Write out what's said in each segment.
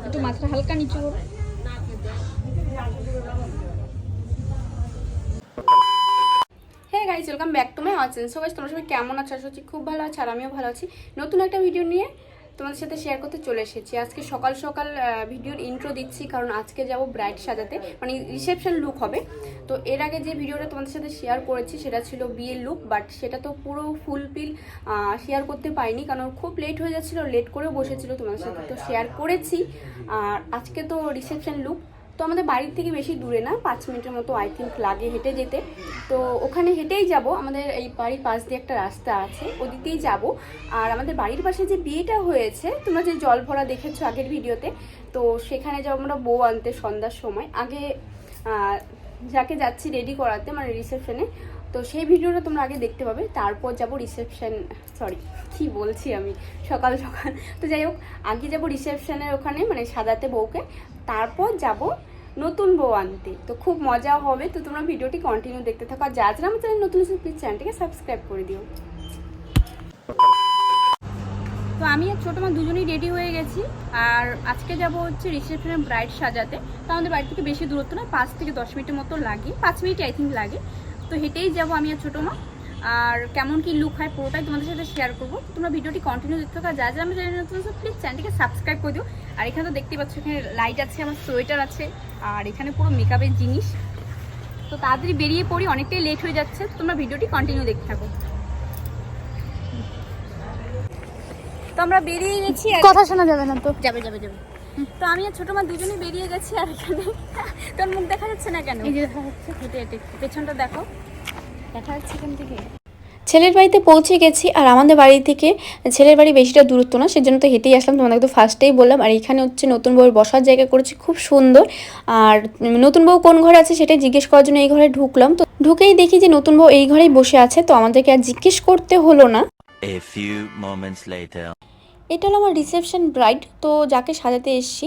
একটু মাথাটা হালকা নিচু করো। Hey guys, welcome back to my channel. So guys, তোমরা সবাই কেমন আছো? আশা করছি খুব ভালো আছো, আর আমিও ভালো আছি। নতুন একটা ভিডিও নিয়ে তোমাদের সাথে শেয়ার করতে চলে এসেছি। আজকে সকাল সকাল ভিডিওর ইন্ট্রো দিচ্ছি, কারণ আজকে যাব ব্রাইড সাজাতে, মানে রিসেপশন লুক হবে। তো এর আগে যে ভিডিওটা তোমাদের সাথে শেয়ার করেছি সেটা ছিল বিয়ের লুক, বাট সেটা তো পুরো ফুলফিল শেয়ার করতে পারিনি, কারণ খুব লেট হয়ে যাচ্ছিলো, লেট করেও বসেছিল। তোমাদের সাথে তো শেয়ার করেছি। আর আজকে তো রিসেপশন লুক। তো আমাদের বাড়ির থেকে বেশি দূরে না, 5 মিনিটের মতো আই থিঙ্ক লাগে হেঁটে যেতে। তো ওখানে হেঁটেই যাব, আমাদের এই বাড়ির পাশ দিয়ে একটা রাস্তা আছে, ওদিকেই যাব। আর আমাদের বাড়ির পাশে যে বিয়েটা হয়েছে, তোমরা যে জল ভরা দেখেছো আগের ভিডিওতে, তো সেখানে যাবো আমরা বউ আনতে সন্ধ্যার সময়। আগে যাকে যাচ্ছি রেডি করাতে, মানে রিসেপশনে, তো সেই ভিডিওটা তোমরা আগে দেখতে পাবে। তারপর যাব রিসেপশন, সরি কি বলছি আমি, সকাল সকাল। তো যাই হোক, আগে যাব রিসেপশনের ওখানে, মানে সাজাতে বউকে, তারপর যাব নতুন বউ আনতে। তো খুব মজা হবে। তো তোমরা ভিডিওটি কন্টিনিউ দেখতে থাকো, আর যা যারা আমার চ্যানেল নতুন এসে প্লিজ চ্যানেলটিকে সাবস্ক্রাইব করে দিও। তো আমি আর ছোটো মা দুজনেই রেডি হয়ে গেছি, আর আজকে যাব হচ্ছে রিসেপশনের ব্রাইড সাজাতে। তো আমাদের বাড়ি থেকে বেশি দূরত্ব না, 5 থেকে 10 মিনিটের মতো লাগে, 5 মিনিট আই থিঙ্ক লাগে। তো হেঁটেই যাবো আমি আর ছোটো মা। আর কেমন কি লুক হয় পুরোটাই তোমাদের সাথে শেয়ার করবো। তোমরা ভিডিওটি কন্টিনিউ দেখতে থাকো, যা যা আমার চ্যানেল নতুন আছে প্লিজ চ্যানেলটিকে সাবস্ক্রাইব করে দিও। আর এখানে তো দেখতেই পাচ্ছ, এখানে লাইট আছে, আমার সোয়েটার আছে, আর এখানে পুরো মেকআপের জিনিস। তো তাড়াতাড়ি বেরিয়ে পড়ি, অনেকটাই লেট হয়ে যাচ্ছে। তো তোমরা ভিডিওটি কন্টিনিউ দেখতে থাকো। তো আমরা বেরিয়ে গেছি, কথা শোনা যাবে না তো। যাবে যাবে যাবে। তো আমি আর ছোটো মা দুজনেই বেরিয়ে গেছি। আর এখানে তোর মুখ দেখা যাচ্ছে না কেন? এই যে দেখা যাচ্ছে, হেঁটে হেঁটে পেছনটা দেখো, দেখা যাচ্ছে এখান থেকে। ছেলের বাড়িতে পৌঁছে গেছি, আর আমাদের বাড়ি থেকে ছেলের বাড়ি বেশিটা দূরত্ব না, সেজন্য তো হেঁটেই আসলাম, তোমাদের তো ফার্স্টেই বললাম। আর এখানে হচ্ছে নতুন বউয়ের বসার জায়গা করেছি, খুব সুন্দর। আর নতুন বউ কোন ঘরে আছে সেটাই জিজ্ঞেস করার জন্য এই ঘরে ঢুকলাম। তো ঢুকেই দেখি যে নতুন বউ এই ঘরেই বসে আছে। তো আমাদেরকে আর জিজ্ঞেস করতে হলো না। A few moments later. এটা হলো আমার রিসেপশন ব্রাইড, তো যাকে সাজাতে এসেছি।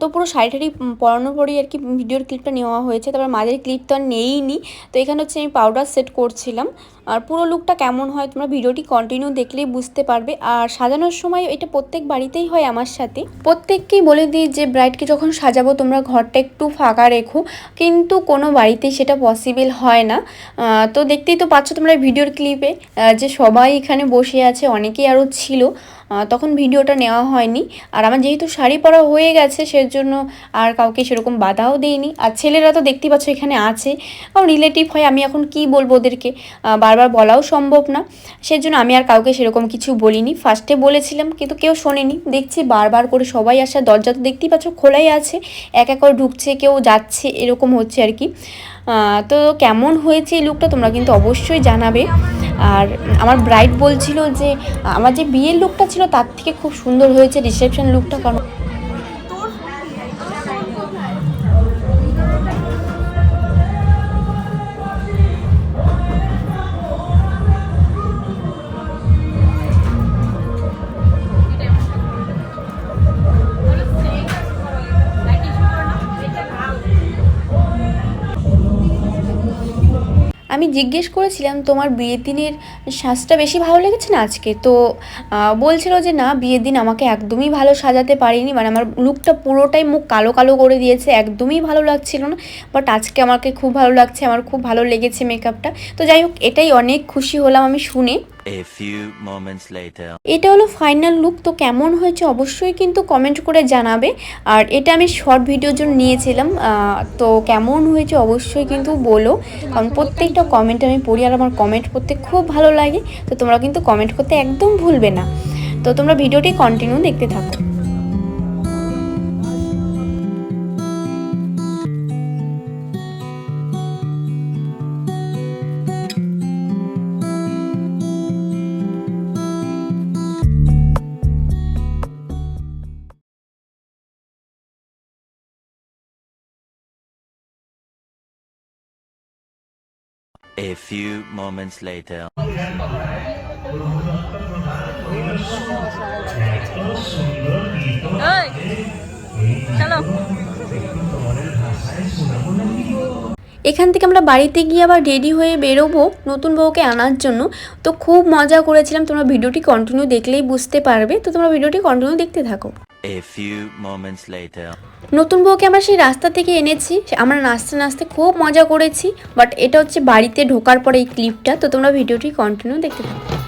তো পুরো শাড়ি টাড়ি পরানোর পরেই আর কি ভিডিওর ক্লিপটা নেওয়া হয়েছে, তারপর মাঝের ক্লিপ তো আর নেইনি। তো এখানে হচ্ছে আমি পাউডার সেট করছিলাম। আর পুরো লুকটা কেমন হয় তোমরা ভিডিওটি কন্টিনিউ দেখলেই বুঝতে পারবে। আর সাজানোর সময় এটা প্রত্যেক বাড়িতেই হয় আমার সাথে। প্রত্যেককেই বলে দিই যে ব্রাইডকে যখন সাজাবো তোমরা ঘরটা একটু ফাঁকা রেখো, কিন্তু কোনো বাড়িতেই সেটা পসিবল হয় না। তো দেখতেই তো পাচ্ছ তোমরা ভিডিওর ক্লিপে যে সবাই এখানে বসে আছে, অনেকেই আরও ছিল, তখন ভিডিওটা নেওয়া হয়নি। আর আমার যেহেতু শাড়ি পরা হয়ে গেছে সেজন্য আর কাউকে সেরকম বাধাও দেইনি। আর ছেলেরা তো দেখতেই পাচ্ছ এখানে আছে, কারণ রিলেটিভ হয়, আমি এখন কি বলবো ওদেরকে, বারবার বলাও সম্ভব না, সেজন্য আমি আর কাউকে সেরকম কিছু বলিনি। ফার্স্টে বলেছিলাম কিন্তু কেউ শোনেনি, দেখছি বারবার করে সবাই আসা, দরজা তো দেখতেই পাচ্ছ খোলাই আছে, এক এক করে ঢুকছে, কেউ যাচ্ছে, এরকম হচ্ছে আর কি। তো কেমন হয়েছে এই লুকটা তোমরা কিন্তু অবশ্যই জানাবে। আর আমার ব্রাইড বলছিল যে আমার যে বিয়ের লুকটা ছিল তার থেকে খুব সুন্দর হয়েছে রিসেপশন লুকটা, কারণ আমি জিজ্ঞেস করেছিলাম তোমার বিয়ের দিনের সাজটা বেশি ভালো লেগেছে না আজকে? তো বলছিল যে না, বিয়ের দিন আমাকে একদমই ভালো সাজাতে পারিনি, মানে আমার লুকটা পুরোটাই মুখ কালো কালো করে দিয়েছে, একদমই ভালো লাগছিল না। বাট আজকে আমাকে খুব ভালো লাগছে, আমার খুব ভালো লেগেছে মেকআপটা। তো যাই হোক, এটাই অনেক খুশি হলাম আমি শুনে। A few moments later. এটা হলো ফাইনাল লুক। তো কেমন হয়েছে অবশ্যই কিন্তু কমেন্ট করে জানাবে। আর এটা আমি শর্ট ভিডিওর জন্য নিয়েছিলাম, তো কেমন হয়েছে অবশ্যই কিন্তু বলো, কারণ প্রত্যেকটা কমেন্ট আমি পড়ি, আর আমার কমেন্ট করতে খুব ভালো লাগে। তো তোমরা কিন্তু কমেন্ট করতে একদম ভুলবে না। তো তোমরা ভিডিওটি কন্টিনিউ দেখতে থাকো। A few moments later. চলো। এখান থেকে আমরা বাড়িতে গিয়ে আবার রেডি হয়ে বেরোবো নতুন বউকে আনার জন্য। তো খুব মজা করেছিলাম, তোমরা ভিডিওটি কন্টিনিউ দেখলেই বুঝতে পারবে। তো তোমরা ভিডিওটি কন্টিনিউ দেখতে থাকো। A few moments later. নতুন বউকে আমরা সেই রাস্তা থেকে এনেছি, আমরা নাচতে নাচতে খুব মজা করেছি। বাট এটা হচ্ছে বাড়িতে ঢোকার পরে এই ক্লিপটা, তো তোমরা ভিডিওটি কন্টিনিউ দেখতে থাকো।